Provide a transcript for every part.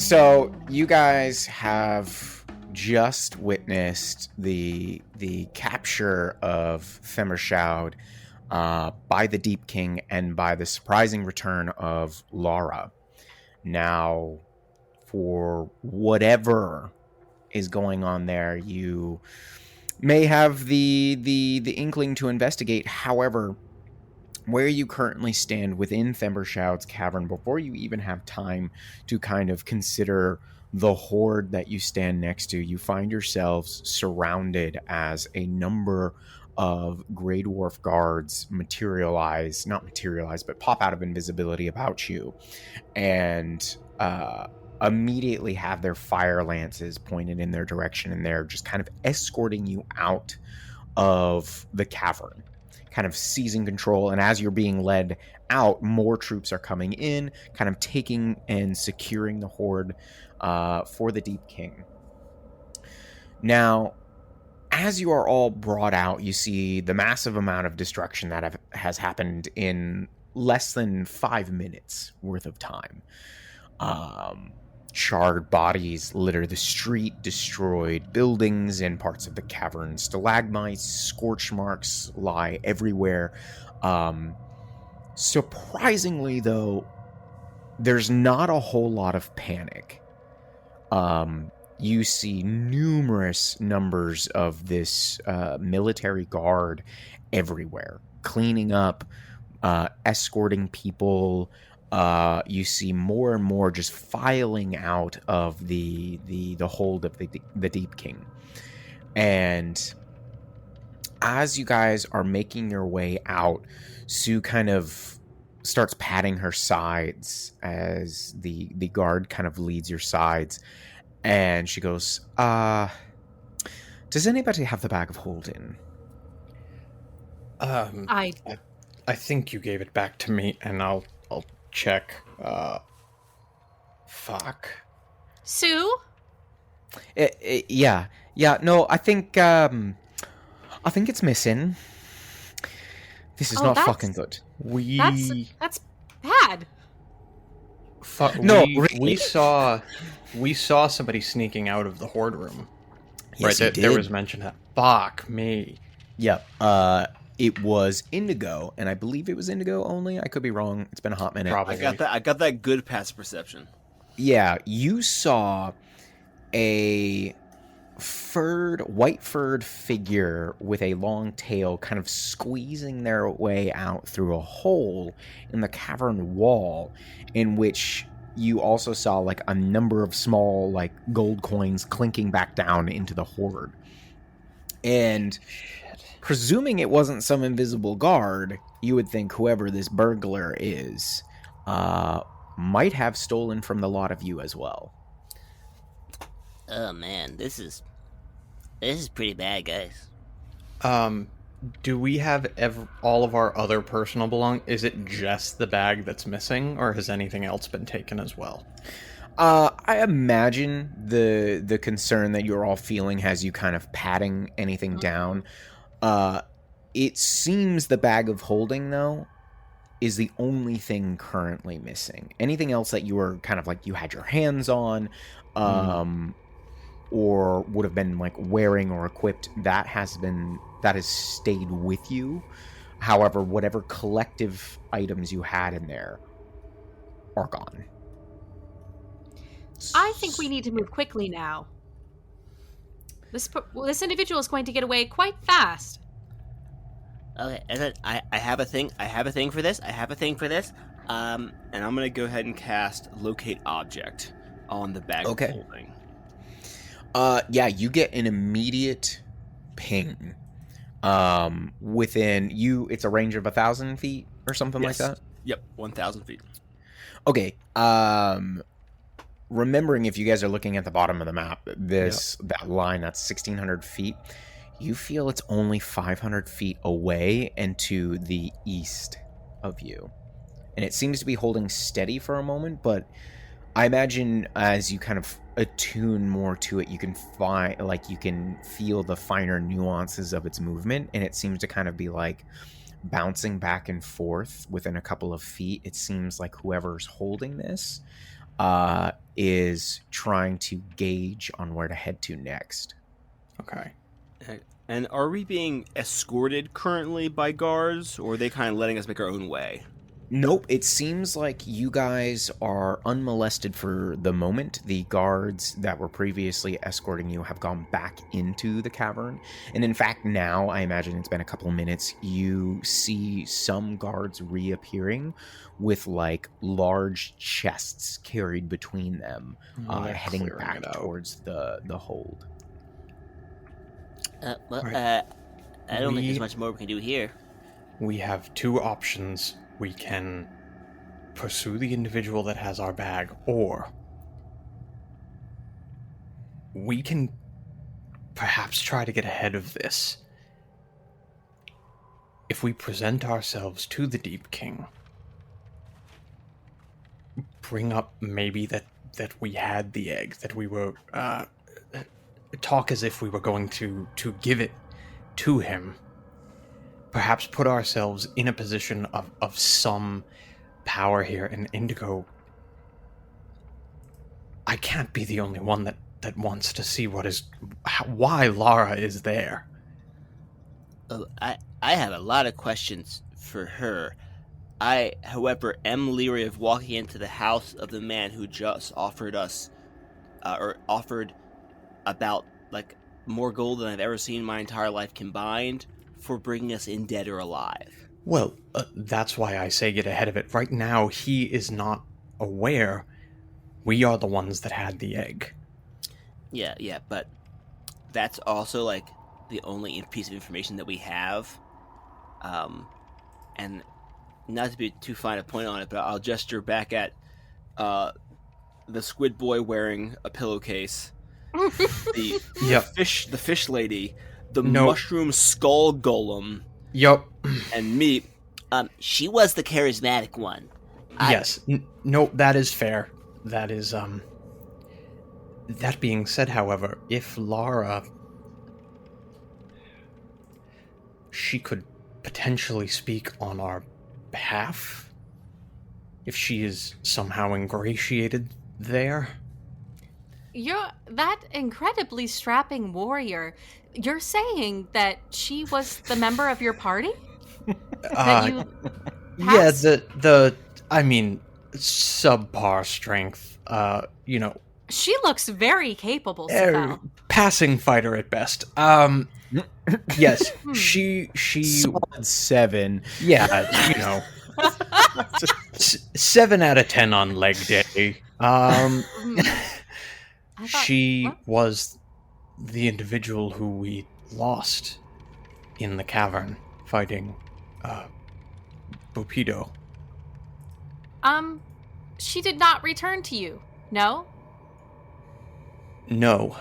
So you guys have just witnessed the capture of Themberchaud by the Deep King and by the surprising return of Lara. Now, for whatever is going on there, you may have the inkling to investigate. However, where you currently stand within Themberchaud's cavern, before you even have time to kind of consider the horde that you stand next to, you find yourselves surrounded as a number of Grey Dwarf guards not materialize, but pop out of invisibility about you, and immediately have their fire lances pointed in their direction, and they're just kind of escorting you out of the cavern, kind of seizing control. And as you're being led out, more troops are coming in, kind of taking and securing the horde for the Deep King. Now, as you are all brought out, you see the massive amount of destruction that has happened in less than 5 minutes worth of time. Charred bodies litter the street, destroyed buildings and parts of the cavern. Stalagmites, scorch marks lie everywhere. Surprisingly, though, there's not a whole lot of panic. You see numerous numbers of this military guard everywhere, cleaning up, escorting people. You see more and more just filing out of the hold of the Deep King. And as you guys are making your way out, Sue kind of starts patting her sides as the guard kind of leads your sides. And she goes, does anybody have the bag of holding? I think you gave it back to me, and I'll check. Fuck. Sue? Yeah. No, I think it's missing. This is not fucking good. That's bad. We saw somebody sneaking out of the horde room. Yes, right, there was mention of that. Fuck me. Yep. It was Indigo, and I believe it was Indigo only. I could be wrong. It's been a hot minute. Probably. I got that good passive perception. Yeah, you saw a white furred figure with a long tail kind of squeezing their way out through a hole in the cavern wall, in which you also saw like a number of small like gold coins clinking back down into the horde. And presuming it wasn't some invisible guard, you would think whoever this burglar is might have stolen from the lot of you as well. Oh man, this is pretty bad, guys. Do we have all of our other personal belongings? Is it just the bag that's missing, or has anything else been taken as well? I imagine the concern that you're all feeling has you kind of patting anything down. It seems the bag of holding, though, is the only thing currently missing. Anything else that you were kind of like you had your hands on, or would have been like wearing or equipped, that has stayed with you. However, whatever collective items you had in there are gone. I think we need to move quickly now. This individual is going to get away quite fast. Okay, and then I have a thing. I have a thing for this. And I'm gonna go ahead and cast Locate Object on the bag of holding. Yeah, you get an immediate ping. Within you, it's a range of 1,000 feet or something like that. Yep, 1,000 feet. Okay. Remembering, if you guys are looking at the bottom of the map, that line that's 1,600 feet, you feel it's only 500 feet away and to the east of you, and it seems to be holding steady for a moment. But I imagine as you kind of attune more to it, you can feel the finer nuances of its movement, and it seems to kind of be like bouncing back and forth within a couple of feet. It seems like whoever's holding this is trying to gauge on where to head to next. Okay. And are we being escorted currently by guards, or are they kind of letting us make our own way? Nope, it seems like you guys are unmolested for the moment. The guards that were previously escorting you have gone back into the cavern. And in fact, now, I imagine it's been a couple of minutes, you see some guards reappearing with, like, large chests carried between them, heading back towards the hold. I don't think there's much more we can do here. We have two options. We can pursue the individual that has our bag, or we can perhaps try to get ahead of this. If we present ourselves to the Deep King, bring up maybe that we had the egg, that we were, talk as if we were going to give it to him. Perhaps put ourselves in a position of some power here. And Indigo, I can't be the only one that wants to see why Lara is there. I have a lot of questions for her. I, however, am leery of walking into the house of the man who just offered us, or offered about, like, more gold than I've ever seen in my entire life combined, for bringing us in dead or alive. Well, that's why I say get ahead of it. Right now, he is not aware we are the ones that had the egg. Yeah, but that's also, like, the only piece of information that we have. And not to be too fine a point on it, but I'll gesture back at the squid boy wearing a pillowcase, the fish lady, the mushroom skull golem. Yup. And me. She was the charismatic one. Yes. No, that is fair. That is, That being said, however, if Lara... she could potentially speak on our behalf? If she is somehow ingratiated there? You're that incredibly strapping warrior. You're saying that she was the member of your party? That you passed? Yeah, I mean, subpar strength, She looks very capable, Sephel. Passing fighter at best. Yes, she... Solid 7. Yeah, 7 out of 10 on leg day. She was the individual who we lost in the cavern fighting Bupido. She did not return to you, no? No.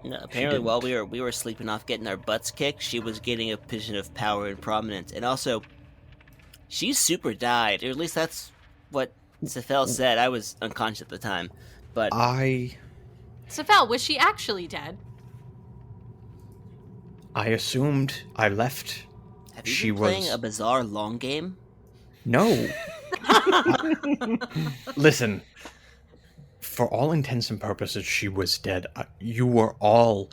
No, apparently while we were sleeping off getting our butts kicked, she was getting a position of power and prominence. And also, she super died, or at least that's what Sephel said. I was unconscious at the time, but... Sephel, was she actually dead? I assumed I left. Have you been playing a bizarre long game? No. Listen, for all intents and purposes, she was dead. You were all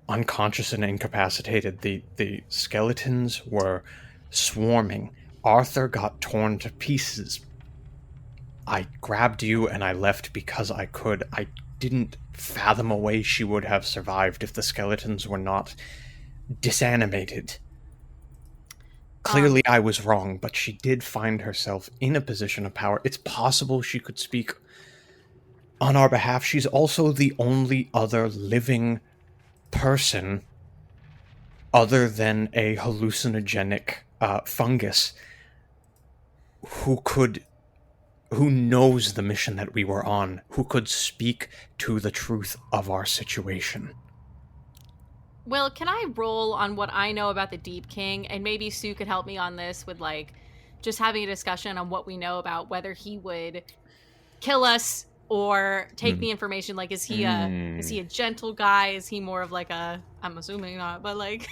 unconscious and incapacitated. The skeletons were swarming. Arthur got torn to pieces. I grabbed you and I left because I could. I didn't fathom a way she would have survived if the skeletons were not disanimated. Clearly I was wrong, but she did find herself in a position of power. It's possible she could speak on our behalf. She's also the only other living person other than a hallucinogenic fungus who knows the mission that we were on, who could speak to the truth of our situation. Well, can I roll on what I know about the Deep King? And maybe Sue could help me on this with, like, just having a discussion on what we know about whether he would kill us or take the information. Like, is he a gentle guy? Is he more of like a, I'm assuming not, but like...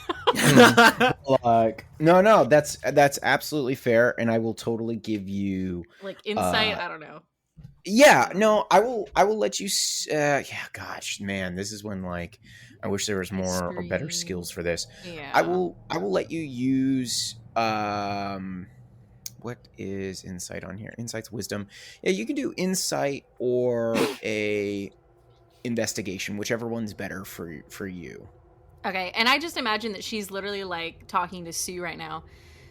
Like, no, that's absolutely fair. And I will totally give you... Like insight? I don't know. Yeah, no, I will let you yeah, gosh, man, this is when like I wish there was more or better skills for this. Yeah. I will let you use what is insight on here? Insight's wisdom. Yeah, you can do insight or a investigation, whichever one's better for you. Okay, and I just imagine that she's literally like talking to Sue right now.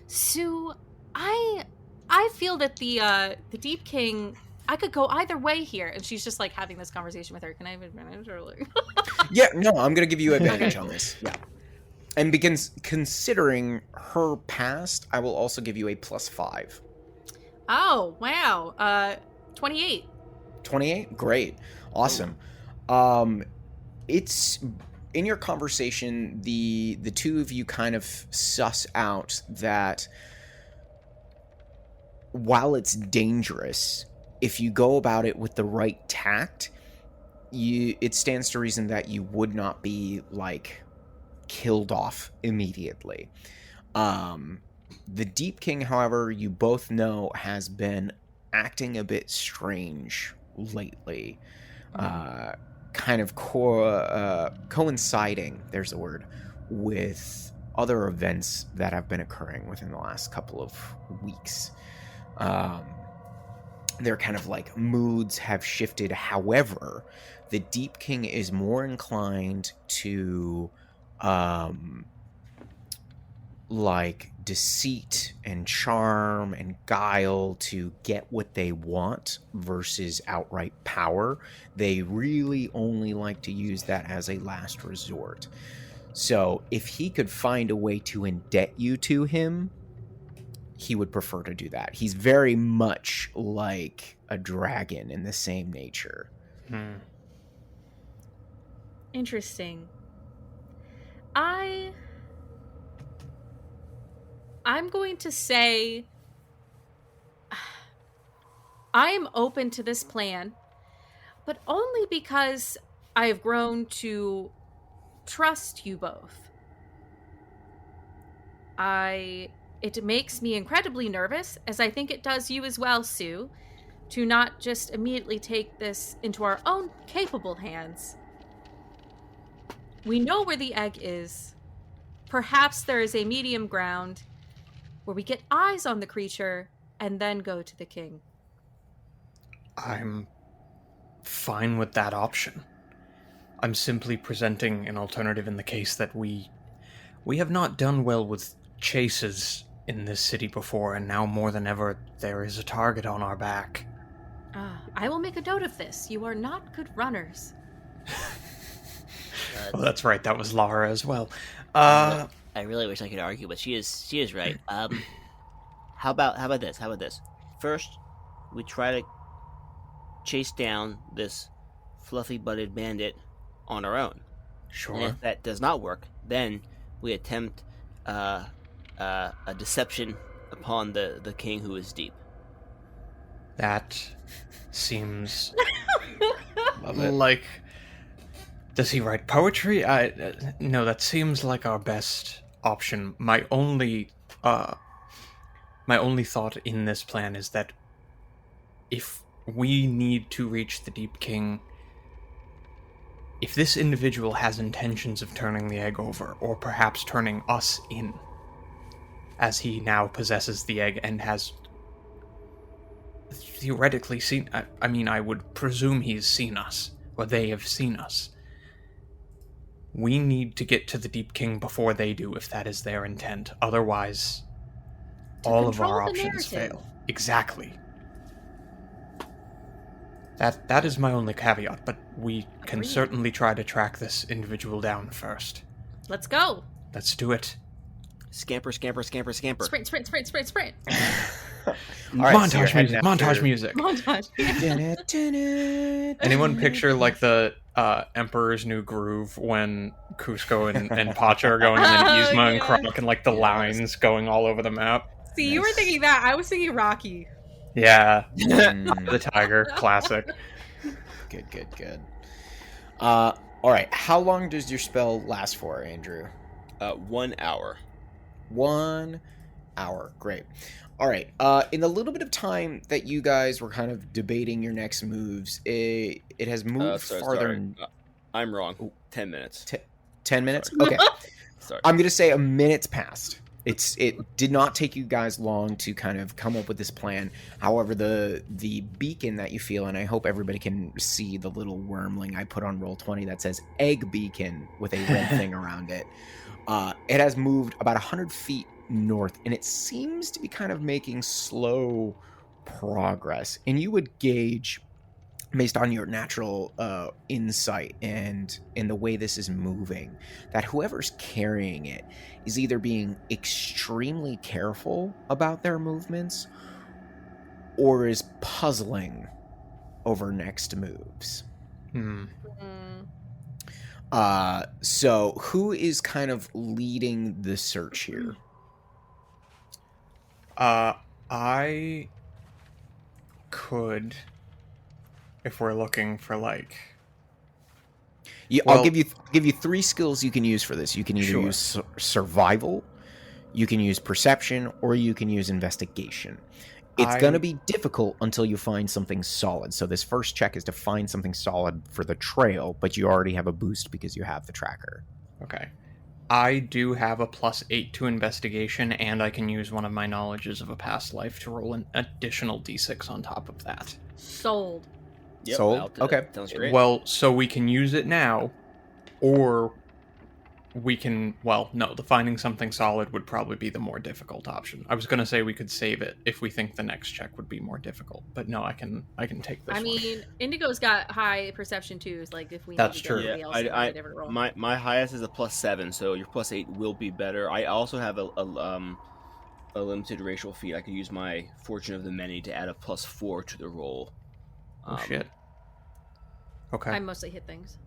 Sue, I feel that the Deep King, I could go either way here, and she's just like having this conversation with her. Can I have advantage or like? Yeah, no, I'm gonna give you advantage on this. Yeah, and because considering her past, I will also give you a +5. Oh wow, 28. 28, great, awesome. It's in your conversation, the two of you kind of suss out that while it's dangerous, if you go about it with the right tact, it stands to reason that you would not be like killed off immediately. The Deep King, however, you both know has been acting a bit strange lately. Kind of coinciding, there's the word, with other events that have been occurring within the last couple of weeks. Their kind of like moods have shifted. However, the Deep King is more inclined to like deceit and charm and guile to get what they want versus outright power. They really only like to use that as a last resort. So if he could find a way to indebt you to him, he would prefer to do that. He's very much like a dragon in the same nature. Interesting. I'm going to say I am open to this plan, but only because I have grown to trust you both. It makes me incredibly nervous, as I think it does you as well, Sue, to not just immediately take this into our own capable hands. We know where the egg is. Perhaps there is a medium ground where we get eyes on the creature and then go to the king. I'm fine with that option. I'm simply presenting an alternative in the case that we have not done well with chases in this city before, and now more than ever there is a target on our back. I will make a note of this. You are not good runners. Oh, that's right. That was Lara as well. I really wish I could argue, but she is right. How about this? First, we try to chase down this fluffy-butted bandit on our own. Sure. And if that does not work, then we attempt a deception upon the king who is deep. That seems like... Does he write poetry? No, that seems like our best option. My only thought in this plan is that if we need to reach the Deep King, if this individual has intentions of turning the egg over, or perhaps turning us in, as he now possesses the egg and has theoretically seen... I would presume he's seen us, or they have seen us. We need to get to the Deep King before they do, if that is their intent. Otherwise, all of our options fail. Exactly. That is my only caveat, but we can certainly try to track this individual down first. Let's go. Let's do it. Scamper, scamper, scamper, scamper. Sprint, sprint, sprint, sprint, sprint. Right, montage music. Montage music. Montage. Anyone picture like the Emperor's New Groove when Cusco and Pacha are going, and then Yzma and Kronk, and like the lines going all over the map? See, you were thinking that. I was thinking Rocky. Yeah. The Tiger. Classic. Good. All right. How long does your spell last for, Andrew? 1 hour. 1 hour. Great. All right. In the little bit of time that you guys were kind of debating your next moves, it has moved farther. Sorry. I'm wrong. 10 minutes. 10 minutes? Sorry. Okay. Sorry. I'm going to say a minute's passed. It did not take you guys long to kind of come up with this plan. However, the beacon that you feel, and I hope everybody can see the little wormling I put on Roll20 that says egg beacon with a red thing around it. It has moved about 100 feet north, and it seems to be kind of making slow progress. And you would gauge, based on your natural insight and in the way this is moving, that whoever's carrying it is either being extremely careful about their movements or is puzzling over next moves. So who is kind of leading the search here? I could, if we're looking for like, I'll give you 3 skills you can use for this. You can either use survival, you can use perception, or you can use investigation. It's going to be difficult until you find something solid. So this first check is to find something solid for the trail, but you already have a boost because you have the tracker. Okay. I do have a +8 to investigation, and I can use one of my knowledges of a past life to roll an additional d6 on top of that. Sold. Yep, Sold? Okay. Sounds great. Well, so we can use it now, or we can, well, no, the finding something solid would probably be the more difficult option. I was going to say we could save it if we think the next check would be more difficult, but no, I can take this one. mean, Indigo's got high perception too. It's like if we That's need to true. get somebody else, a different roll. My highest is a +7, so your +8 will be better. I also have a limited racial feat. I could use my Fortune of the Many to add a +4 to the roll. Oh, shit. Okay. I mostly hit things.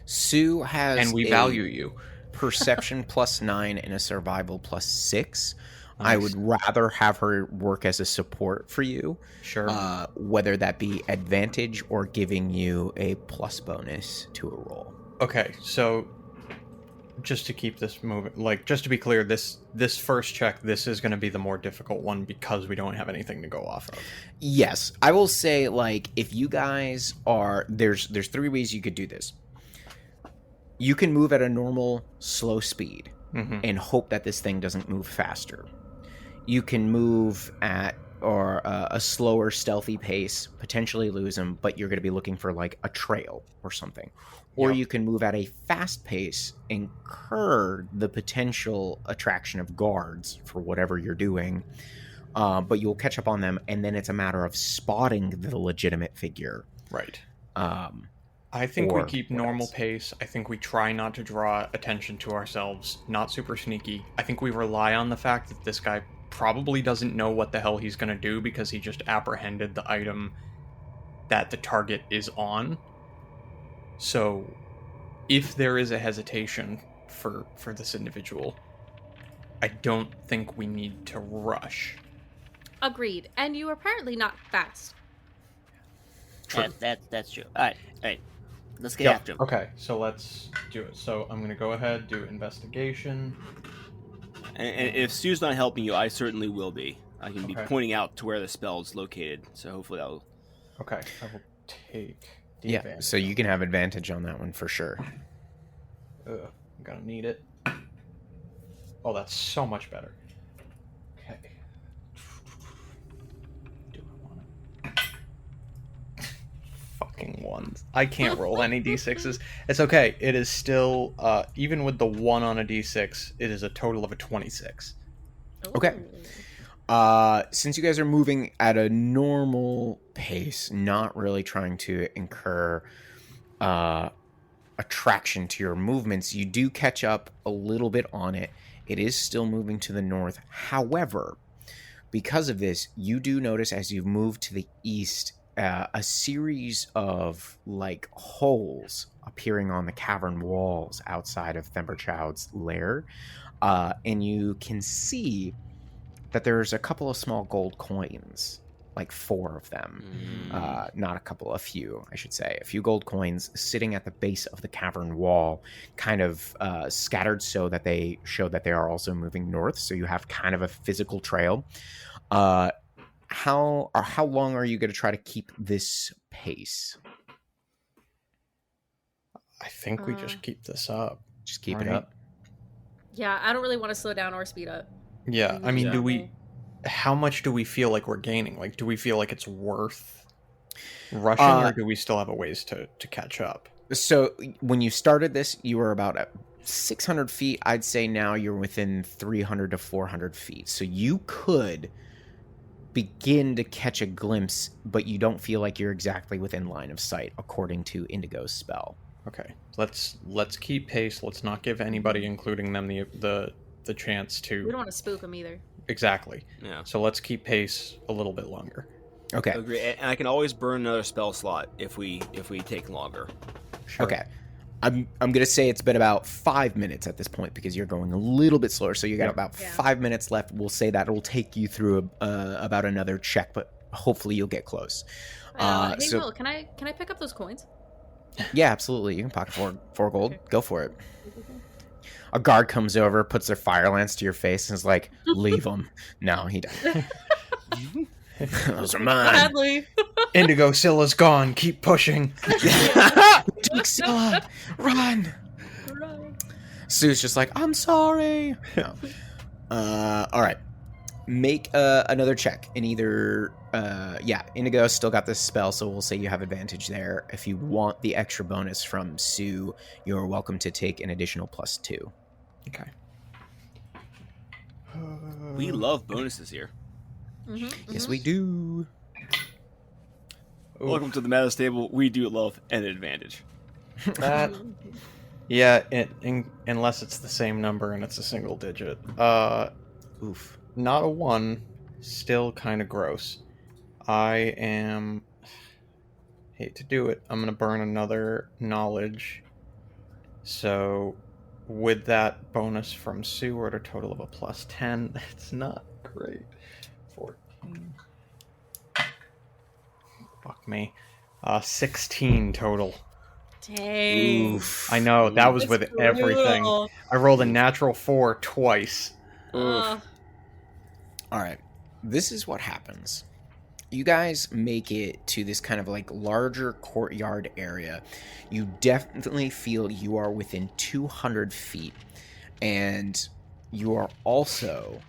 Sue has and we value you. Perception +9 and a survival +6. Nice. I would rather have her work as a support for you. Sure. Whether that be advantage or giving you a plus bonus to a roll. Okay, so just to keep this moving, like, just to be clear, this first check, this is going to be the more difficult one because we don't have anything to go off of. Yes, I will say, like, if you guys are there's 3 ways you could do this. You can move at a normal slow speed and hope that this thing doesn't move faster. You can move at a slower stealthy pace, potentially lose them, but you're going to be looking for like a trail or something. Or you can move at a fast pace, incur the potential attraction of guards for whatever you're doing, but you'll catch up on them, and then it's a matter of spotting the legitimate figure. Right. I think we keep normal else? pace. I think we try not to draw attention to ourselves, not super sneaky. I think we rely on the fact that this guy probably doesn't know what the hell he's going to do because he just apprehended the item that the target is on. So if there is a hesitation for this individual, I don't think we need to rush. Agreed. And you are apparently not fast. True. That's true. All right. Let's get Yeah, after him. okay, so let's do it. So I'm going to go ahead, do investigation. And if Sue's not helping you, I certainly will be. I can be Okay. pointing out to where the spell is located, so hopefully that'll... Okay, I will take the Yeah, advantage. so you can have advantage on that one for sure. Ugh, I'm gonna need it. Oh, that's so much better. Okay. Do I want it? Fucking ones. I can't roll any d6s. It's okay. It is still, even with the 1 on a d6, it is a total of a 26. Okay. Since you guys are moving at a normal pace, not really trying to incur attraction to your movements, you do catch up a little bit on it. It is still moving to the north. However, because of this, you do notice as you move to the east, a series of like holes appearing on the cavern walls outside of Themberchaud's lair, and you can see that there's a couple of small gold coins like 4 of them. Mm. Not a few, I should say. A few gold coins sitting at the base of the cavern wall, kind of scattered so that they show that they are also moving north. So you have kind of a physical trail. How long are you going to try to keep this pace? I think we just keep this up. Just keep Right. it up. Yeah, I don't really want to slow down or speed up. Yeah, I mean, Yeah. how much do we feel like we're gaining? Like, do we feel like it's worth rushing, or do we still have a ways to catch up? So when you started this, you were about at 600 feet. I'd say now you're within 300 to 400 feet. So you could begin to catch a glimpse, but you don't feel like you're exactly within line of sight, according to Indigo's spell. Okay, let's keep pace. Let's not give anybody, including them, the chance to. We don't want to spook them either. Exactly. Yeah. So let's keep pace a little bit longer. Okay. Agree. And I can always burn another spell slot if we take longer. Sure. Okay. I'm gonna say it's been about 5 minutes at this point because you're going a little bit slower. So you got Yep. about Yeah. 5 minutes left. We'll say that it'll take you through about another check, but hopefully you'll get close. Hey, so Will, can I pick up those coins? yeah, absolutely. You can pocket four gold. Go for it. A guard comes over, puts their fire lance to your face, and is like, "Leave them." No, he doesn't. Those are mine. Gladly. Indigo, Scylla's gone. Keep pushing. Take Scylla. Run. Sue's just like, "I'm sorry." No. All right. Make another check. And either, Indigo still got this spell, so we'll say you have advantage there. If you want the extra bonus from Sue, you're welcome to take an additional +2. Okay. We love bonuses here. Yes, we do. Welcome to the Meta Stable. We do love an advantage. That. Yeah, unless it's the same number and it's a single digit. Oof. Not a 1. Still kind of gross. I am. Hate to do it. I'm gonna burn another knowledge. So, with that bonus from Sue, we're at a total of a +10. That's not great. 14. Fuck me. 16 total. Dang. Oof. I know, that was That's with everything. brutal. I rolled a natural 4 twice. Ugh. All right. This is what happens. You guys make it to this kind of like larger courtyard area. You definitely feel you are within 200 feet. And you are also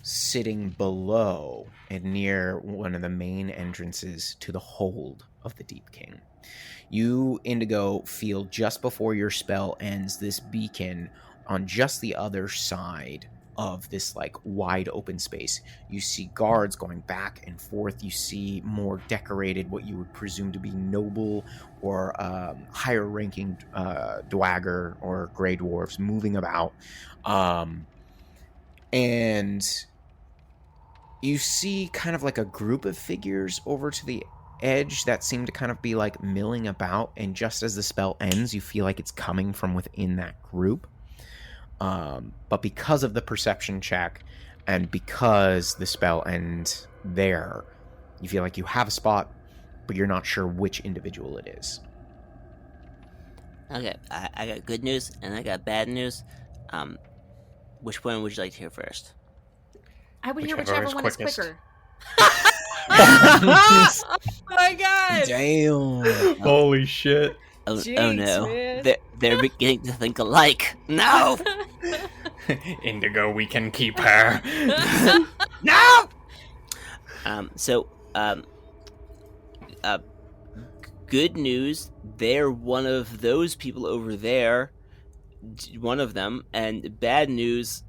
sitting below and near one of the main entrances to the hold of the Deep King. You, Indigo, feel just before your spell ends this beacon on just the other side of this like wide open space. You see guards going back and forth. You see more decorated, what you would presume to be noble or higher ranking dwagger or grey dwarves moving about. And you see kind of like a group of figures over to the edge that seem to kind of be like milling about, and just as the spell ends, you feel like it's coming from within that group. But because of the perception check and because the spell ends there, you feel like you have a spot, but you're not sure which individual it is. Okay, I got good news and I got bad news. Which one would you like to hear first? I would hear Whichever whichever is one is quickest. quicker. Oh my god! Damn. Holy shit. Oh, Jinx, oh no, man. they're beginning to think alike. No, Indigo, we can keep her. no. Good news. They're one of those people over there. One of them, and bad news.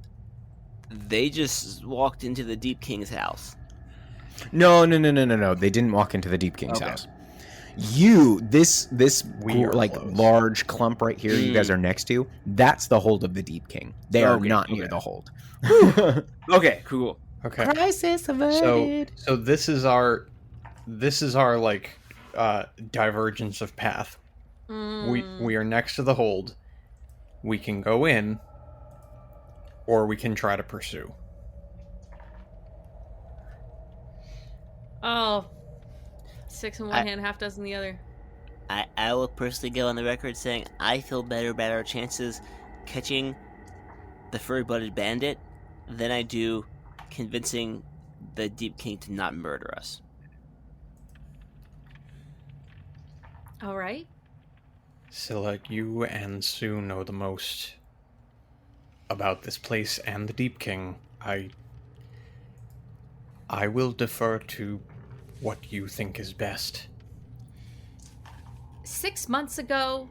They just walked into the Deep King's house. No. They didn't walk into the Deep King's Okay. house. This We are like close. large clump right here you guys are next to, that's the hold of the Deep King. They are Okay, not near okay. the hold. Okay, cool. Okay. Crisis averted. So this is our like divergence of path. We are next to the hold. We can go in, or we can try to pursue. Oh, 6 in one hand, half dozen in the other. I will personally go on the record saying I feel better about our chances catching the furry-blooded bandit than I do convincing the Deep King to not murder us. All right. Scylla, you and Sue know the most about this place and the Deep King. I will defer to what you think is best. 6 months ago,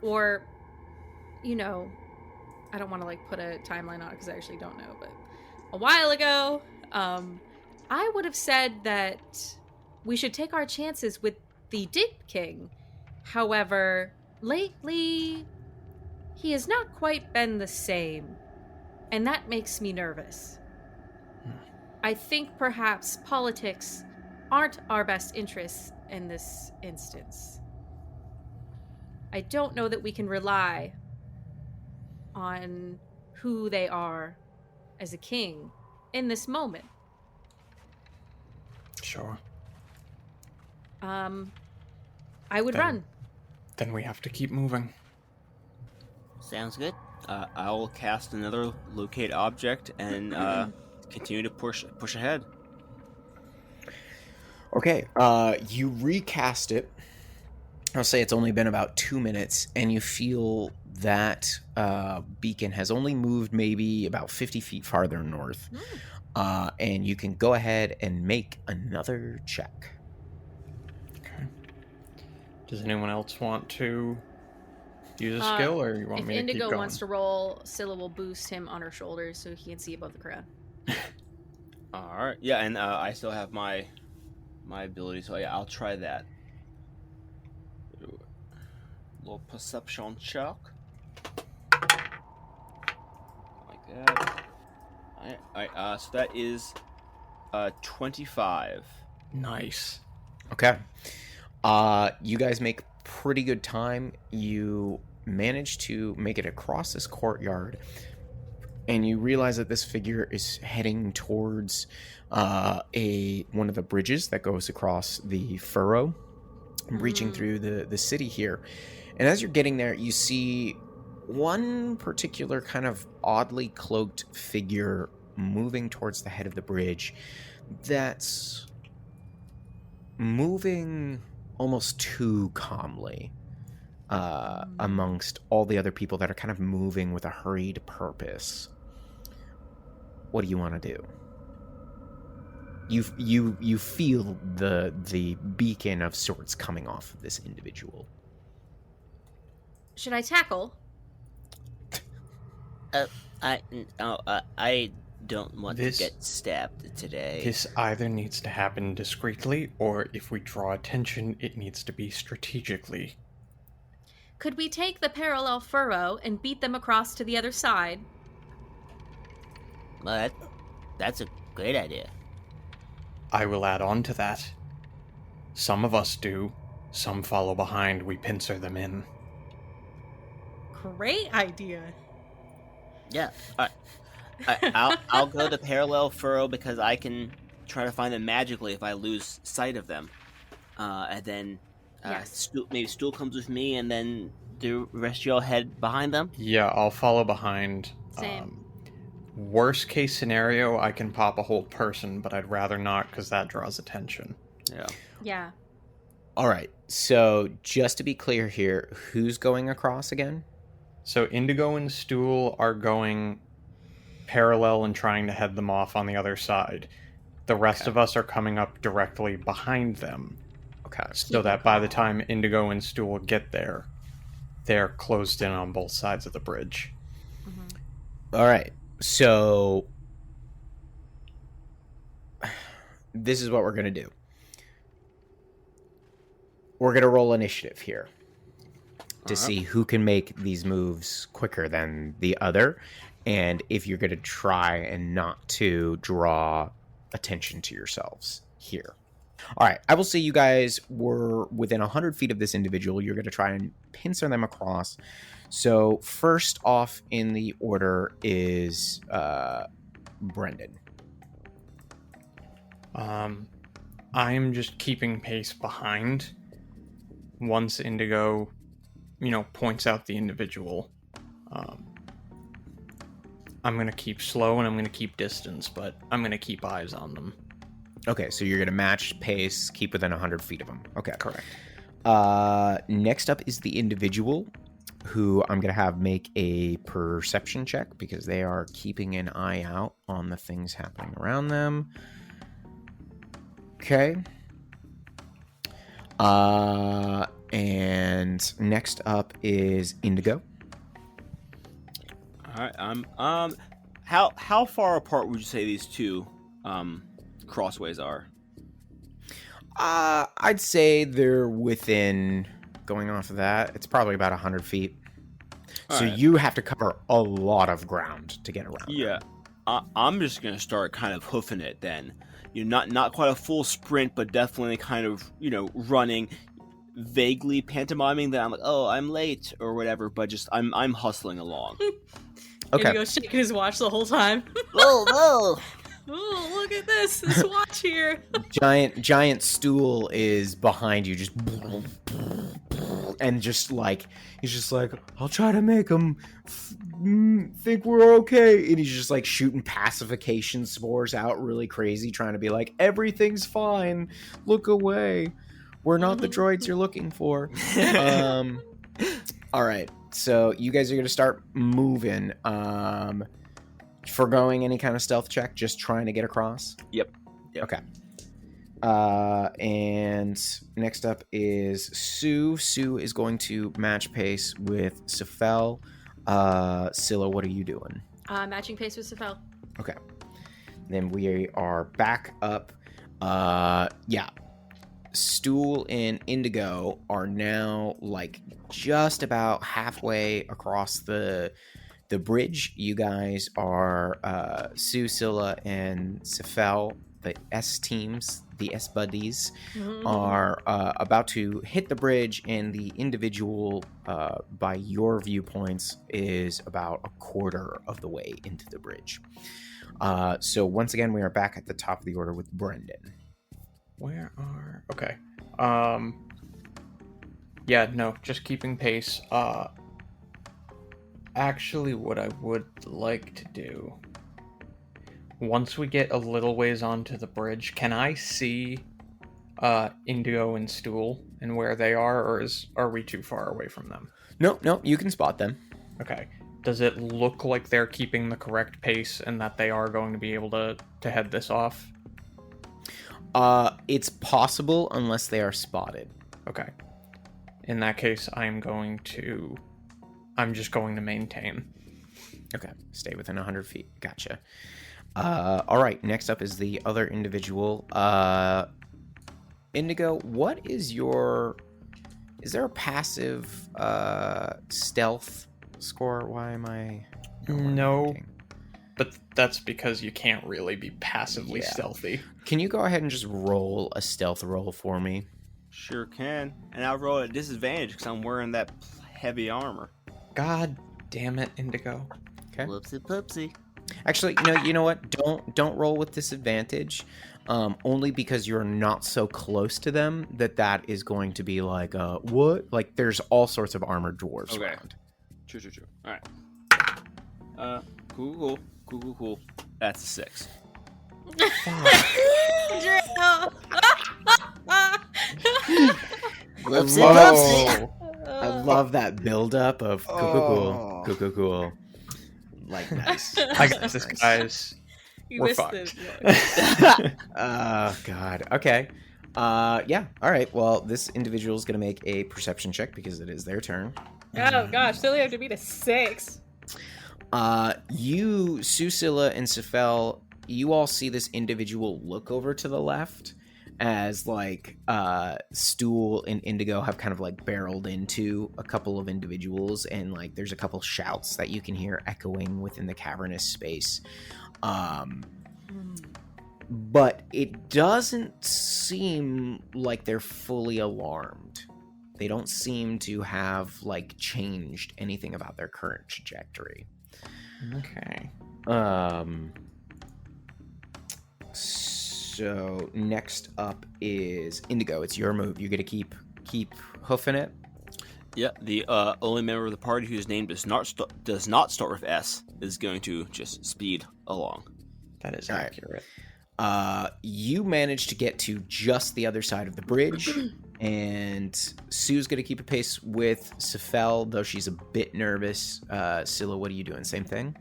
or, you know, I don't want to like put a timeline on it because I actually don't know, but a while ago, I would have said that we should take our chances with the Deep King. However, lately, he has not quite been the same, and that makes me nervous. I think perhaps politics aren't our best interests in this instance. I don't know that we can rely on who they are as a king in this moment. Sure. I would run. Then we have to keep moving. Sounds good. I will cast another locate object and continue to push ahead. Okay, you recast it. I'll say it's only been about 2 minutes, and you feel that beacon has only moved maybe about 50 feet farther north. And you can go ahead and make another check. Okay. Does anyone else want to use a skill, or you want me to keep Indigo going? wants to roll, Scylla will boost him on her shoulders so he can see above the crowd. All right. Yeah, and I still have my ability, so yeah, I'll try that. Little perception check. Like that. Alright, so that is 25. Nice. Okay. You guys make pretty good time. You manage to make it across this courtyard, and you realize that this figure is heading towards one of the bridges that goes across the furrow, reaching through the city here. And as you're getting there, you see one particular kind of oddly cloaked figure moving towards the head of the bridge that's moving almost too calmly amongst all the other people that are kind of moving with a hurried purpose. What do you want to do? You feel the beacon of sorts coming off of this individual. Should I tackle? I don't want to get stabbed today. This either needs to happen discreetly, or if we draw attention, it needs to be strategically. Could we take the parallel furrow and beat them across to the other side? Well, that's a great idea. I will add on to that. Some of us do. Some follow behind. We pincer them in. Great idea. Yeah. All right. I'll go the parallel furrow because I can try to find them magically if I lose sight of them. And then maybe Stool comes with me, and then the rest of y'all head behind them? Yeah, I'll follow behind. Same. Worst case scenario, I can pop a whole person, but I'd rather not because that draws attention. Yeah. Yeah. All right. So just to be clear here, who's going across again? So Indigo and Stool are going parallel and trying to head them off on the other side. The rest of us are coming up directly behind them. Okay. So that by the time Indigo and Stool get there, they're closed in on both sides of the bridge. Mm-hmm. All right. So this is what we're going to do. We're going to roll initiative here to see who can make these moves quicker than the other, and if you're going to try and not to draw attention to yourselves here. All right, I will say you guys were within 100 feet of this individual. You're going to try and pincer them across. So first off in the order is Brendan. I'm just keeping pace behind. Once Indigo, points out the individual, I'm going to keep slow and I'm going to keep distance, but I'm going to keep eyes on them. Okay, so you're going to match pace, keep within 100 feet of them. Okay. Correct. Next up is the individual, who I'm going to have make a perception check because they are keeping an eye out on the things happening around them. Okay. And next up is Indigo. All right. How far apart would you say these two crossways are? I'd say they're within, going off of that, it's probably about 100 feet. So right. you have to cover a lot of ground to get around. Yeah. I'm just going to start kind of hoofing it then. Not quite a full sprint, but definitely kind of, running, vaguely pantomiming that I'm like, oh, I'm late or whatever, but just I'm hustling along. Okay. Indigo's shaking his watch the whole time. Whoa, whoa! Oh, look at this watch here. Giant stool is behind you, just and just like he's just like, I'll try to make him think we're okay, and he's just like shooting pacification spores out really crazy, trying to be like, everything's fine, look away, we're not the droids you're looking for. All right, so you guys are gonna start moving. Forgoing any kind of stealth check, just trying to get across. Yep. Okay. And next up is Sue. Sue is going to match pace with Sephel. Scylla, what are you doing? Matching pace with Sephel. Okay. Then we are back up. Stool and Indigo are now like just about halfway across the bridge. You guys are Sue, Scylla, and Sephel, the S teams, the S buddies, are about to hit the bridge, and the individual, by your viewpoints, is about a quarter of the way into the bridge. So once again, we are back at the top of the order with Brendan. Okay. Just keeping pace. Actually, what I would like to do, once we get a little ways onto the bridge, can I see Indigo and Stool and where they are, or are we too far away from them? No, you can spot them. Okay. Does it look like they're keeping the correct pace and that they are going to be able to head this off? It's possible unless they are spotted. Okay. In that case, I'm just going to maintain. Okay, stay within 100 feet. Gotcha. All right, next up is the other individual. Indigo, what is your... Is there a passive stealth score? Why am I... No, but that's because you can't really be passively stealthy. Can you go ahead and just roll a stealth roll for me? Sure can. And I'll roll at a disadvantage because I'm wearing that heavy armor. God damn it, Indigo. Okay. Whoopsie poopsie. Actually, you know what? Don't roll with disadvantage. Only because you're not so close to them that is going to be like, what? Like, there's all sorts of armored dwarves around. True. All right. Cool. That's a 6. Whoopsie poopsie. I love that build-up of cool. Like, nice. I got this, guys. You We're missed fucked. it. Oh, God. Okay. Yeah. All right. Well, this individual is going to make a perception check because it is their turn. Oh gosh, still have to beat a 6. You, Susilla, and Sephel, you all see this individual look over to the left as, like, Stool and Indigo have kind of, like, barreled into a couple of individuals, and, like, there's a couple shouts that you can hear echoing within the cavernous space. But it doesn't seem like they're fully alarmed. They don't seem to have, like, changed anything about their current trajectory. Okay. So next up is Indigo. It's your move. You get to keep hoofing it. Yeah, the only member of the party whose name does not start with S is going to just speed along. That is All right. accurate. You manage to get to just the other side of the bridge, and Sue's going to keep a pace with Sephel, though she's a bit nervous. Scylla, what are you doing? Same thing?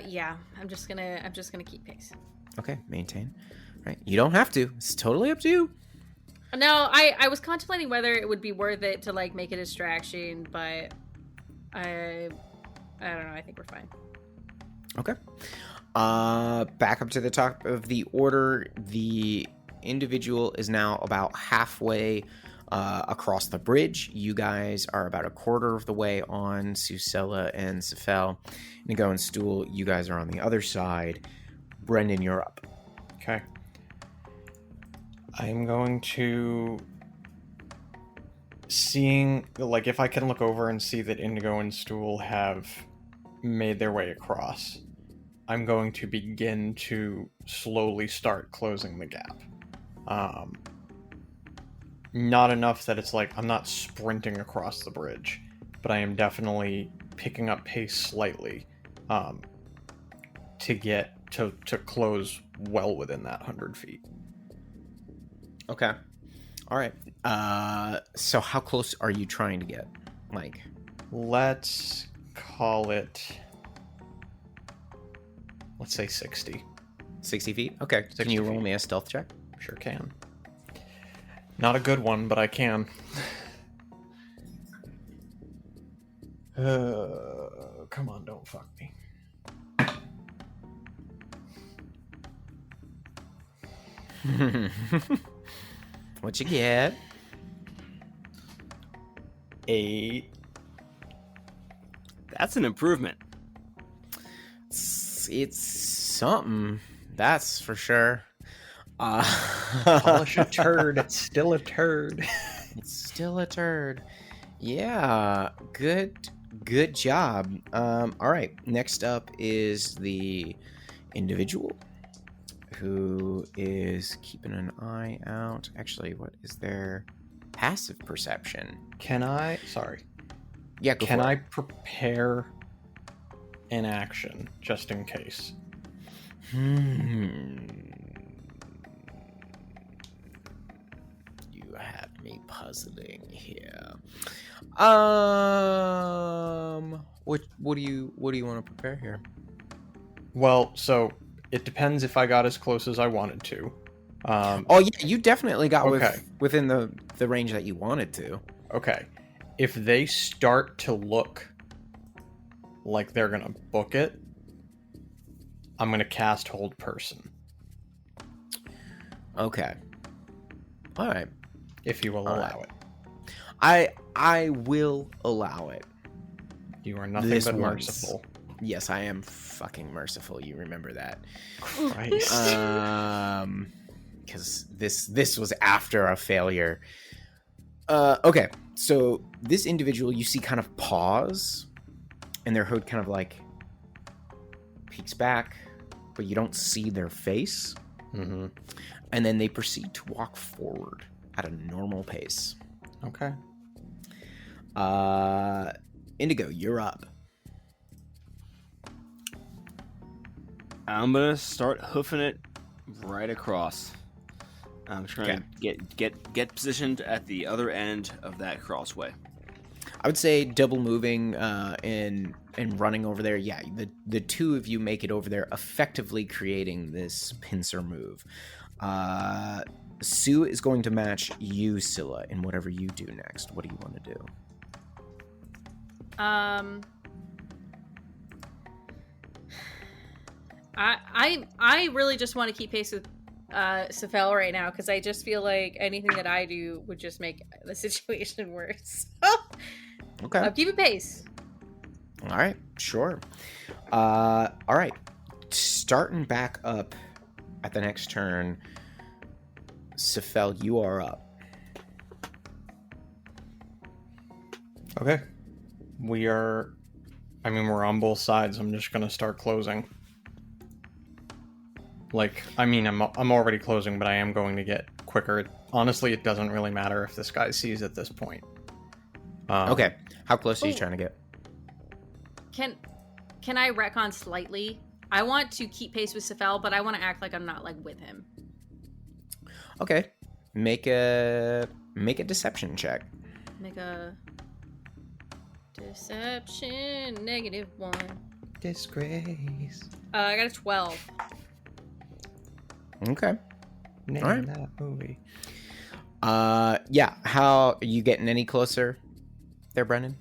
Yeah, I'm just gonna keep pace. Okay, maintain. Right, you don't have to. It's totally up to you. No, I was contemplating whether it would be worth it to like make a distraction, but I don't know. I think we're fine. Okay. Back up to the top of the order. The individual is now about halfway across the bridge. You guys are about a quarter of the way on. Susella and Sephel, Indigo and Stool, you guys are on the other side. Brendan, you're up. Okay. I'm going to... Seeing, like, if I can look over and see that Indigo and Stool have made their way across, I'm going to begin to slowly start closing the gap. Not enough that it's like I'm not sprinting across the bridge, but I am definitely picking up pace slightly to get to close well within that 100 feet. Okay. All right. So how close are you trying to get, Mike? Let's call it, let's say 60. 60 feet? Okay. 60 Can you roll feet. me a stealth check? Sure can. Not a good one, but I can. Come on, don't fuck me. What you get? 8. That's an improvement. It's something, that's for sure. Polish a turd. It's still a turd. It's still a turd. Yeah, good job. All right, next up is the individual who is keeping an eye out. Actually, what is their passive perception? Can I? Sorry. Yeah, go Can for I it. prepare an action just in case? You have me puzzling here. What do you want to prepare here? Well, so it depends if I got as close as I wanted to. Oh yeah, you definitely got Okay. within the range that you wanted to. Okay. If they start to look like they're gonna book it, I'm gonna cast Hold Person, Okay. All right. if you will All allow right. it. I will allow it. You are nothing This but once. merciful. Yes, I am fucking merciful. You remember that. Christ. Because this was after a failure. Okay, so this individual you see kind of pause, and their hood kind of like peeks back, but you don't see their face. Mm-hmm. And then they proceed to walk forward at a normal pace. Okay. Indigo, you're up. I'm gonna start hoofing it right across. I'm trying to get positioned at the other end of that crossway. I would say double moving and running over there. Yeah, the two of you make it over there, effectively creating this pincer move. Sue is going to match you, Scylla, in whatever you do next. What do you want to do? I really just want to keep pace with Sephel right now because I just feel like anything that I do would just make the situation worse. Okay. I'm keeping pace. All right, sure. All right, starting back up at the next turn, Sephel, you are up. Okay. We're on both sides. I'm just gonna start closing. Like, I mean, I'm already closing, but I am going to get quicker. Honestly, it doesn't really matter if this guy sees at this point. Okay. How close are you Oh. trying to get? Can I retcon slightly? I want to keep pace with Sephel, but I want to act like I'm not like with him. Okay. Make a deception check. Make a deception -1. Disgrace. I got a 12. Okay. Name Alright. that movie. Yeah. How are you getting any closer there, Brendan?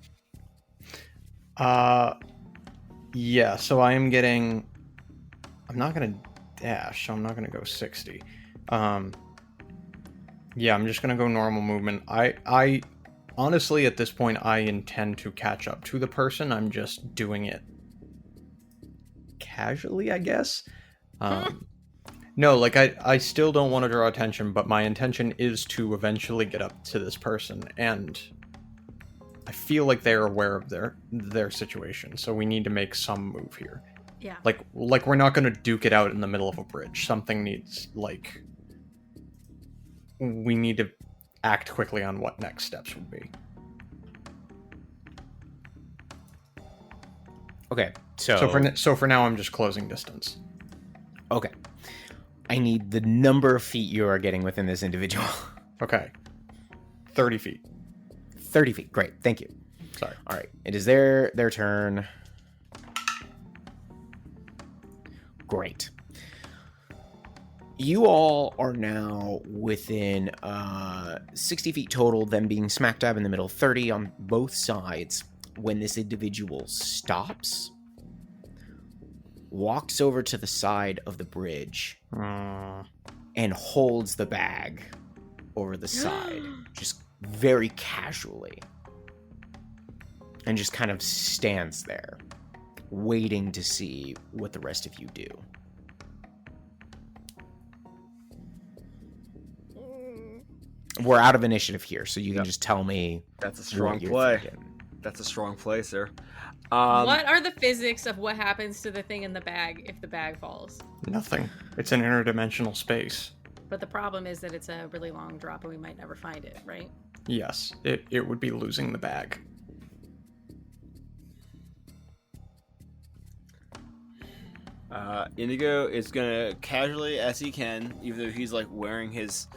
Yeah, so I am getting... I'm not going to dash, so I'm not going to go 60. Yeah, I'm just going to go normal movement. I honestly, at this point, I intend to catch up to the person. I'm just doing it casually, I guess. No, like, I still don't want to draw attention, but my intention is to eventually get up to this person, and I feel like they're aware of their situation, so we need to make some move here. Yeah. Like we're not going to duke it out in the middle of a bridge. Something needs, like... We need to act quickly on what next steps would be. Okay. So for now, I'm just closing distance. Okay. I need the number of feet you are getting within this individual. Okay. 30 feet. 30 feet. Great. Thank you. Sorry. All right. It is their turn. Great. You all are now within 60 feet total, them being smack dab in the middle, 30 on both sides, when this individual stops, walks over to the side of the bridge, and holds the bag over the side, just very casually, and just kind of stands there, waiting to see what the rest of you do. We're out of initiative here, so you can just tell me. That's a strong what you're play. thinking. That's a strong play, sir. What are the physics of what happens to the thing in the bag if the bag falls? Nothing. It's an interdimensional space. But the problem is that it's a really long drop and we might never find it, right? Yes, it would be losing the bag. Indigo is gonna casually as he can, even though he's like wearing his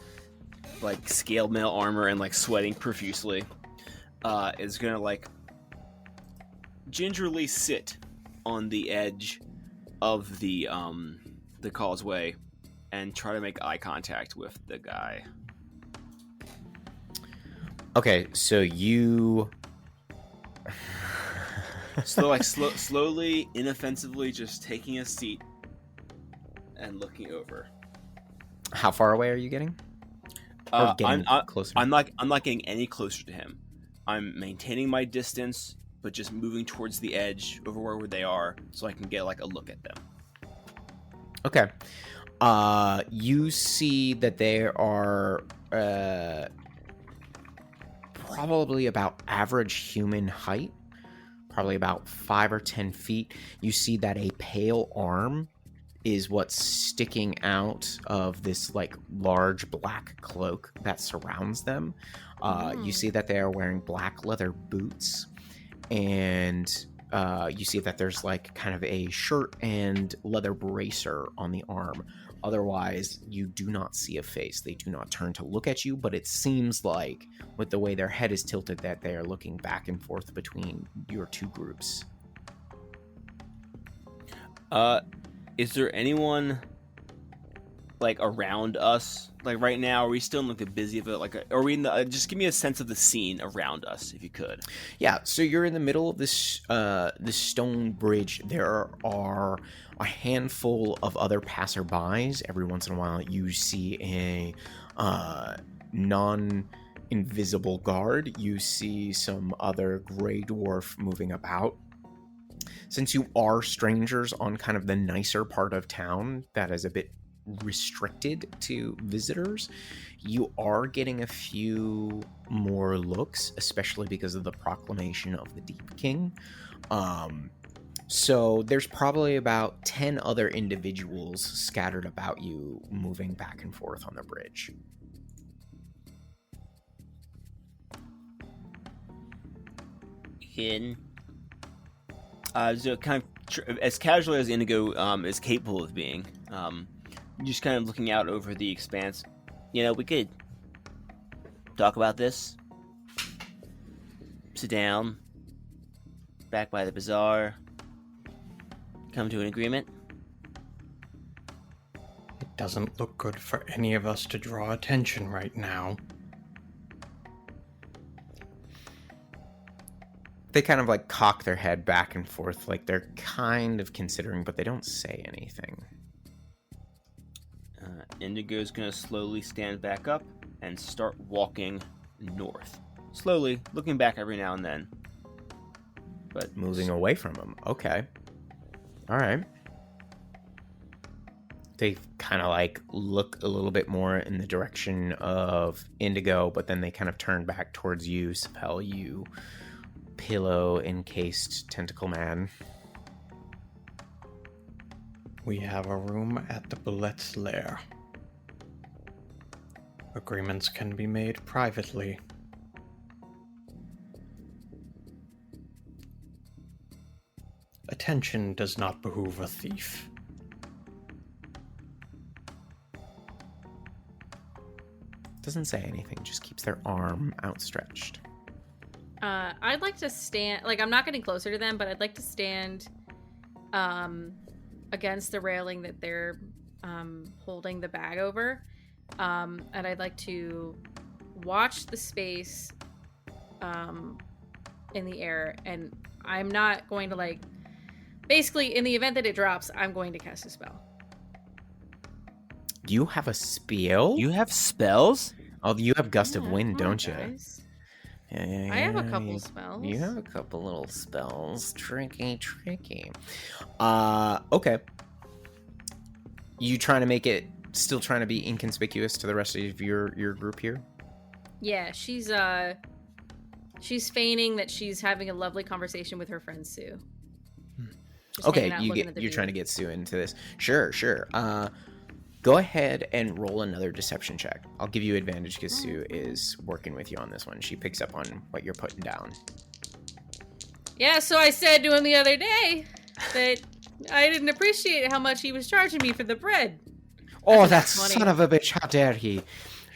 like scaled mail armor and like sweating profusely, is gonna like gingerly sit on the edge of the causeway and try to make eye contact with the guy. Okay, so you... So like slowly, inoffensively, just taking a seat and looking over. How far away are you getting? Or getting closer? I'm not getting any closer to him. I'm maintaining my distance, but just moving towards the edge over where they are, so I can get like a look at them. Okay. You see that they are probably about average human height, probably about 5 or 10 feet. You see that a pale arm is what's sticking out of this like large black cloak that surrounds them. You see that they are wearing black leather boots, and you see that there's like kind of a shirt and leather bracer on the arm. Otherwise, you do not see a face. They do not turn to look at you, but it seems like, with the way their head is tilted, that they are looking back and forth between your two groups. Is there anyone like around us? Like right now, are we still in like the busy of it? Like, are we in the? Just give me a sense of the scene around us, if you could. Yeah, so you're in the middle of this stone bridge. There are a handful of other passerbys. Every once in a while, you see a non-invisible guard. You see some other gray dwarf moving about. Since you are strangers on kind of the nicer part of town that is a bit restricted to visitors, you are getting a few more looks, especially because of the proclamation of the Deep King. So there's probably about 10 other individuals scattered about you, moving back and forth on the bridge. So kind of as casually as Indigo is capable of being, just kind of looking out over the expanse. We could talk about this. Sit down. Back by the bazaar. Come to an agreement. It doesn't look good for any of us to draw attention right now. They kind of like cock their head back and forth, like they're kind of considering, but they don't say anything. Indigo's gonna slowly stand back up and start walking north. Slowly, looking back every now and then. But Moving away from them. Okay. All right. They kind of like look a little bit more in the direction of Indigo, but then they kind of turn back towards you, Sephel, you pillow encased tentacle man. We have a room at the Bullet's lair. Agreements can be made privately. Attention does not behoove a thief. Doesn't say anything, just keeps their arm outstretched. I'd like to stand, like, I'm not getting closer to them, but I'd like to stand against the railing that they're holding the bag over. And I'd like to watch the space in the air. And I'm not going to, like, basically, in the event that it drops, I'm going to cast a spell. You have a spell? You have spells? Oh, you have Gust of Yeah, Wind, come on, don't you? guys. Yeah, I have a couple spells. You have a couple little spells. Tricky. Okay. You trying to make it, still trying to be inconspicuous to the rest of your group here? Yeah, she's feigning that she's having a lovely conversation with her friend Sue. Just Okay, hanging out, looking at the you're view. trying to get Sue into this. Sure. Go ahead and roll another deception check. I'll give you advantage because Sue is working with you on this one. She picks up on what you're putting down. Yeah, so I said to him the other day that I didn't appreciate how much he was charging me for the bread. Oh, that That's funny. son of a bitch. How dare he?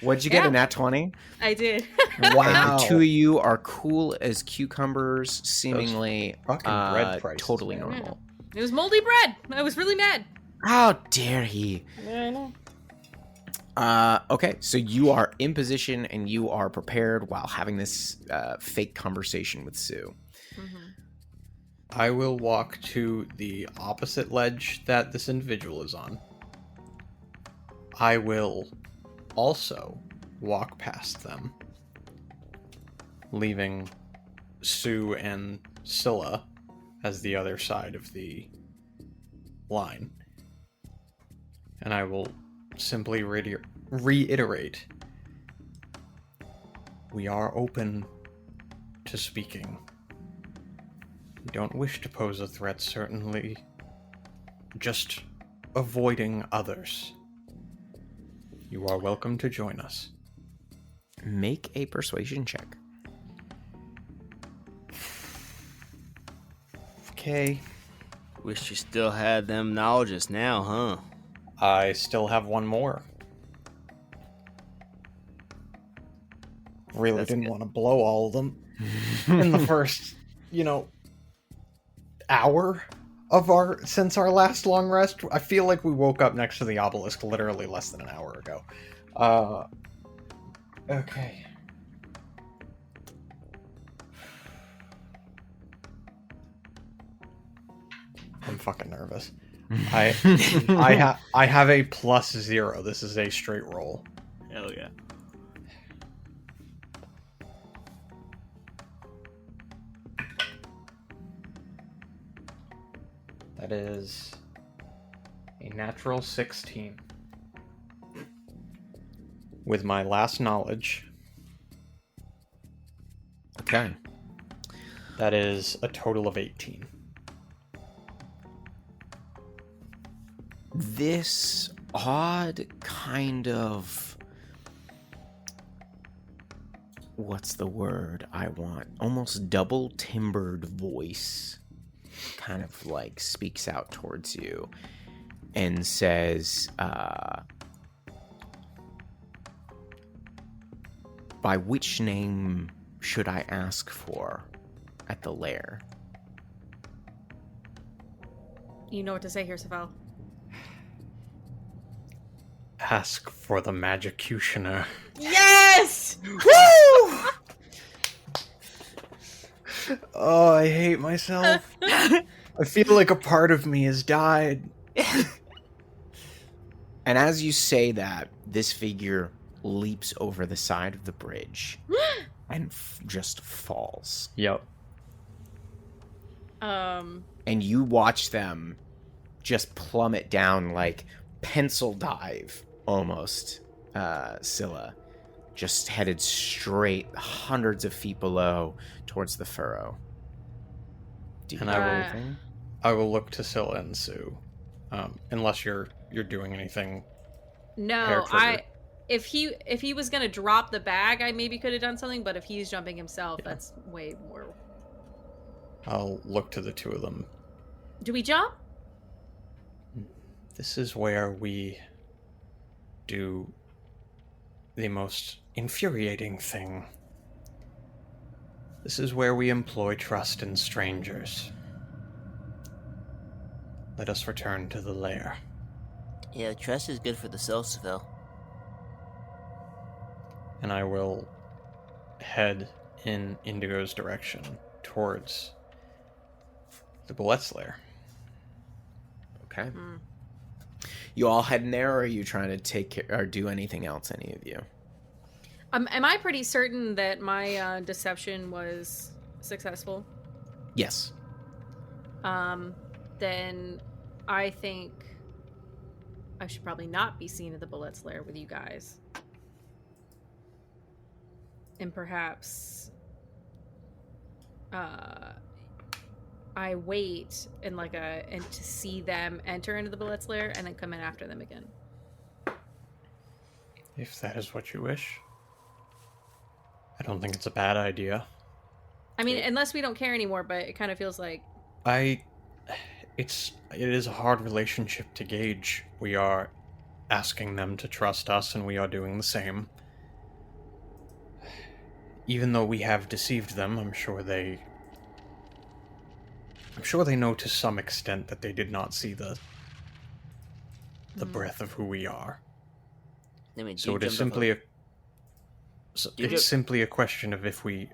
What'd you get, Yeah. a nat 20? I did. Wow. The two of you are cool as cucumbers, seemingly fucking bread prices, totally man. normal. It was moldy bread. I was really mad. How dare he? Yeah, I know. Okay, so you are in position and you are prepared while having this fake conversation with Sue. Mm-hmm. I will walk to the opposite ledge that this individual is on. I will also walk past them, leaving Sue and Scylla as the other side of the line. And I will simply reiterate, we are open to speaking. We don't wish to pose a threat, certainly. Just avoiding others. You are welcome to join us. Make a persuasion check. Okay. Wish you still had them knowledges now, huh? I still have one more. Really That's didn't good. want to blow all of them in the first, hour of since our last long rest. I feel like we woke up next to the obelisk literally less than an hour ago. Okay. I'm fucking nervous. I have a +0. This is a straight roll. hell yeah. That is a natural 16. With my last knowledge, Okay. that is a total of 18. this odd kind of, what's the word I want? Almost double timbered voice kind of like speaks out towards you and says, by which name should I ask for at the lair? You know what to say here, Sephel. Ask for the Magicutioner. Yes! Woo! Oh, I hate myself. I feel like a part of me has died. And as you say that, this figure leaps over the side of the bridge and just falls. Yep. And you watch them just plummet down like pencil dive almost, Scylla. Just headed straight hundreds of feet below towards the furrow. Do you And have I will- anything? I will look to Scylla and Sue. Unless you're doing anything. No, Hair-trigger. if he was gonna drop the bag, I maybe could have done something, but if he's jumping himself, Yeah. that's way more. I'll look to the two of them. Do we jump? This is where we do the most infuriating thing. This is where we employ trust in strangers. Let us return to the lair. Yeah, trust is good for the soul, Sephel. And I will head in Indigo's direction towards the Bullet's lair. Okay. Hmm. You all heading there, or are you trying to take care or do anything else, any of you? Am I pretty certain that my deception was successful? Yes. Then I think I should probably not be seen at the Bullet's lair with you guys. And perhaps I wait and and to see them enter into the Bullet's lair and then come in after them again. If that is what you wish. I don't think it's a bad idea. I mean, unless we don't care anymore, but it kind of feels like It is a hard relationship to gauge. We are asking them to trust us, and we are doing the same. Even though we have deceived them, I'm sure they know to some extent that they did not see the breadth of who we are. I mean, So it is simply a question of if we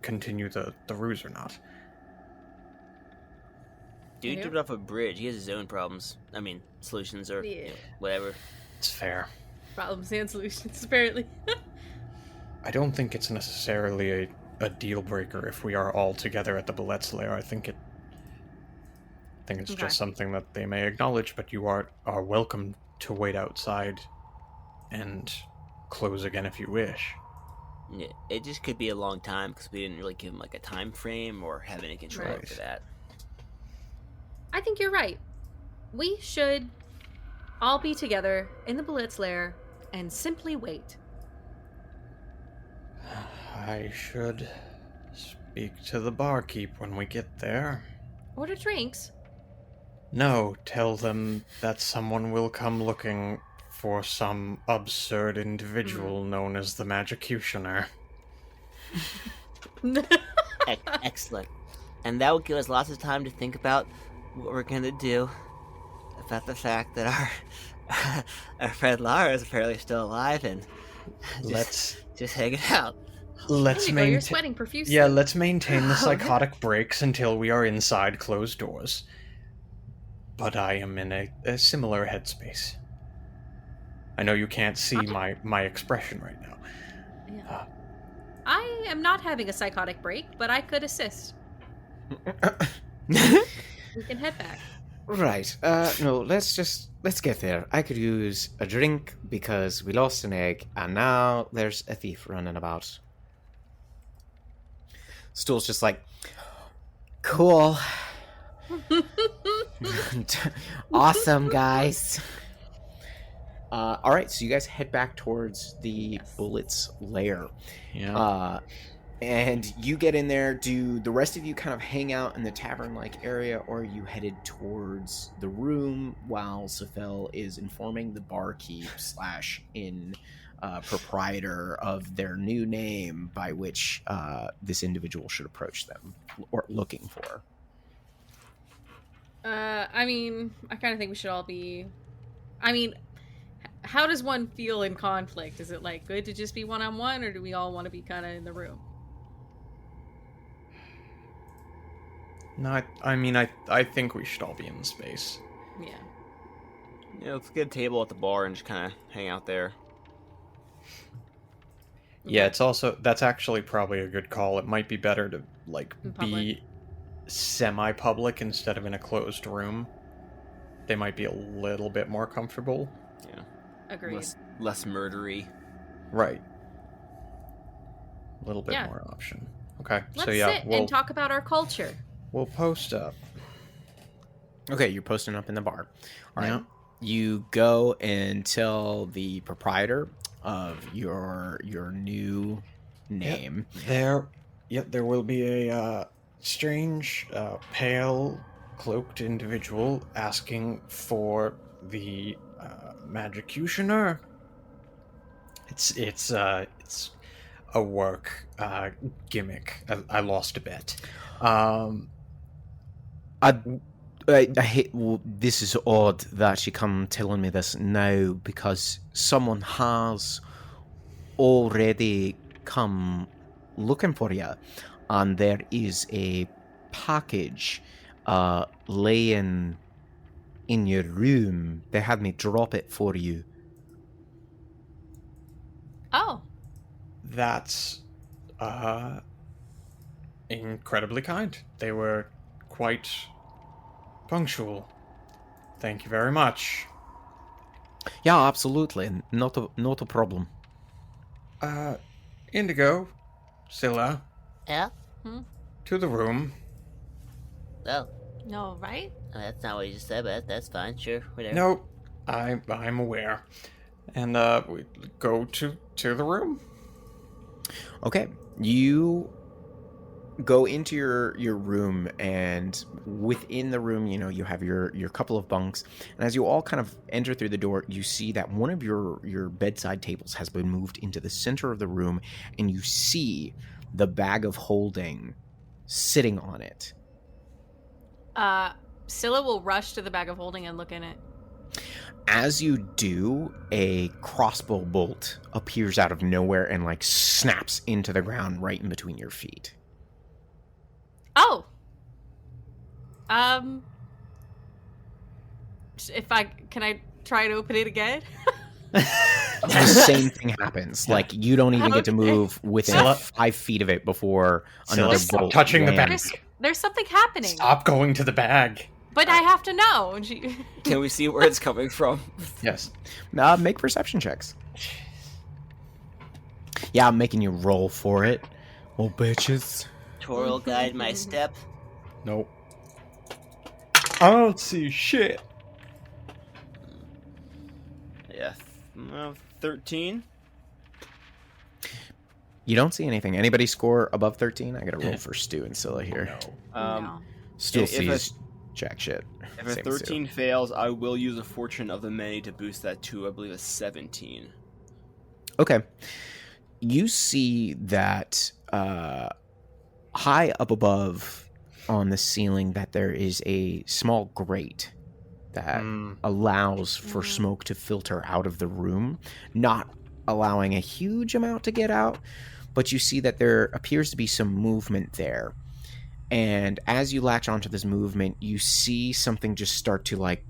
continue the ruse or not. Dude Yeah. jumped off a bridge. He has his own problems. I mean, solutions or Yeah. whatever. It's fair. problems and solutions, apparently. I don't think it's necessarily a deal breaker if we are all together at the Bullet's lair. I think it's Okay. just something that they may acknowledge, but you are welcome to wait outside and close again if you wish. Yeah, it just could be a long time because we didn't really give him like a time frame or have any control Right. over that. I think you're right. We should all be together in the Bullet's lair and simply wait. I should speak to the barkeep when we get there. Order drinks. No, tell them that someone will come looking for some absurd individual known as the Magicutioner. Excellent. And that will give us lots of time to think about what we're going to do about the fact that our friend Lara is apparently still alive and just hanging out. Let's Indigo, you're maintain. sweating profusely. Yeah, let's maintain the Okay. psychotic breaks until we are inside closed doors. But I am in a similar headspace. I know you can't see my expression right now. Yeah. I am not having a psychotic break, but I could assist. We can head back. Right. No, let's get there. I could use a drink because we lost an egg, and now there's a thief running about. Stool's just like, cool. Awesome, guys. All right, so you guys head back towards the Bullets lair. Yeah. And you get in there. Do the rest of you kind of hang out in the tavern-like area, or are you headed towards the room while Sephel is informing the barkeep / proprietor of their new name by which this individual should approach them or looking for? I mean, I kind of think we should all be... I mean, how does one feel in conflict? Is it, like, good to just be one-on-one, or do we all want to be kind of in the room? No, I think we should all be in the space. Yeah. Yeah, let's get a table at the bar and just kind of hang out there. Yeah, that's actually probably a good call. It might be better to, like, In public. be semi-public instead of in a closed room. They might be a little bit more comfortable. Yeah. Agreed. Less murdery. Right. A little bit Yeah. more option. Okay, Let's so yeah, sit and talk about our culture. we'll post up. Okay, you're posting up in the bar. All right. Yeah. You go and tell the proprietor of your new name. There will be a strange, pale, cloaked individual asking for the Magicutioner. It's a work gimmick. I lost a bet. I hate. Well, this is odd that you come telling me this now because someone has already come looking for you, and there is a package laying in your room. They had me drop it for you. Oh. That's incredibly kind. They were quite punctual. Thank you very much. Yeah, absolutely. Not a problem. Indigo, Scylla, Yeah? to the room. Oh, No, right? that's not what you just said, but that's fine. Sure, whatever. No, I'm aware. And we go to the room. Okay, you go into your room, and within the room, you have your couple of bunks. And as you all kind of enter through the door, you see that one of your bedside tables has been moved into the center of the room, and you see the bag of holding sitting on it. Scylla will rush to the bag of holding and look in it. As you do, a crossbow bolt appears out of nowhere and like snaps into the ground right in between your feet. Oh. Can I try to open it again? The same thing happens. Like, you don't even get to move within Scylla- 5 feet of it before Scylla, another stop bolt touching the bag. lands. There's something happening. Stop going to the bag. But I have to know. And she... Can we see where it's coming from? Yes. Make perception checks. Yeah, I'm making you roll for it. Oh, bitches. Toral guide my step. Nope. I don't see shit. Yeah. 13? You don't see anything. Anybody score above 13? I gotta roll for Stu and Scylla here. no. Still if sees jack shit. If a Same as Stu. 13 fails, I will use a Fortune of the Many to boost that to, I believe, a 17. Okay. You see that high up above on the ceiling that there is a small grate that allows for smoke to filter out of the room, not allowing a huge amount to get out, but you see that there appears to be some movement there. And as you latch onto this movement, you see something just start to like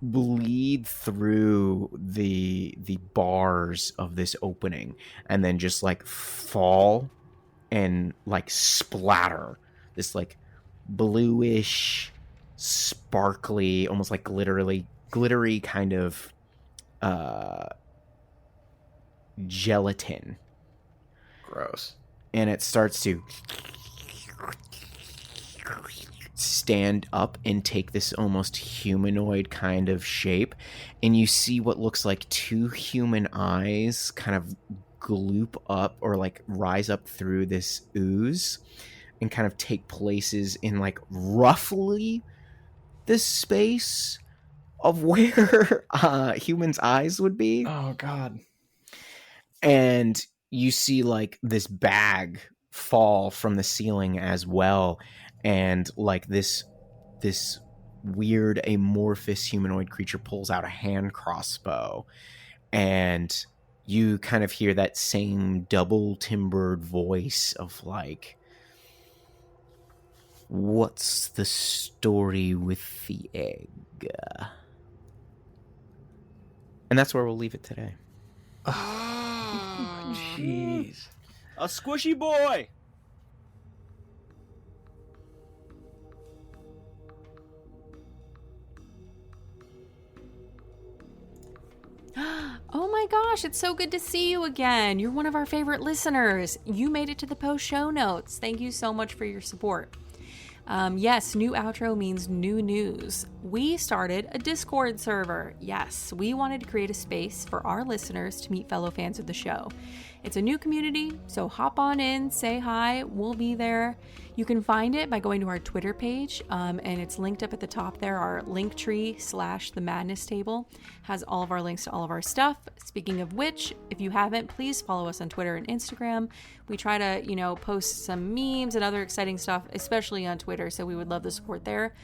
bleed through the bars of this opening and then just like fall and like splatter this like bluish, sparkly, almost like glittery kind of gelatin. Gross. And it starts to stand up and take this almost humanoid kind of shape, and you see what looks like two human eyes kind of gloop up or like rise up through this ooze and kind of take places in like roughly the space of where humans' eyes would be. Oh God. And you see like this bag fall from the ceiling as well, and like this weird amorphous humanoid creature pulls out a hand crossbow, and you kind of hear that same double timbered voice of like, what's the story with the egg? And that's where we'll leave it today. Jeez. A squishy boy. Oh my gosh, it's so good to see you again. You're one of our favorite listeners. You made it to the post show notes. Thank you so much for your support. Yes, new outro means new news. We started a Discord server. Yes, we wanted to create a space for our listeners to meet fellow fans of the show. It's a new community, so hop on in, say hi, we'll be there. You can find it by going to our Twitter page, and it's linked up at the top there. Our Linktree/The Madness Table has all of our links to all of our stuff. Speaking of which, if you haven't, please follow us on Twitter and Instagram. We try to, post some memes and other exciting stuff, especially on Twitter, so we would love the support there.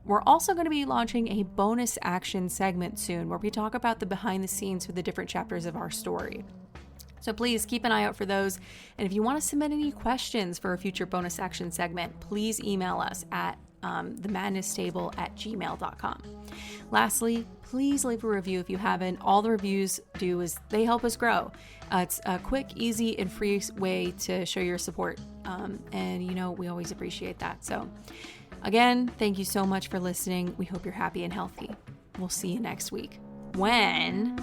We're also going to be launching a bonus action segment soon where we talk about the behind the scenes for the different chapters of our story. So please keep an eye out for those. And if you want to submit any questions for a future bonus action segment, please email us at themadnesstable@gmail.com. Lastly, please leave a review if you haven't. All the reviews do is they help us grow. It's a quick, easy, and free way to show your support. And we always appreciate that. So again, thank you so much for listening. We hope you're happy and healthy. We'll see you next week. When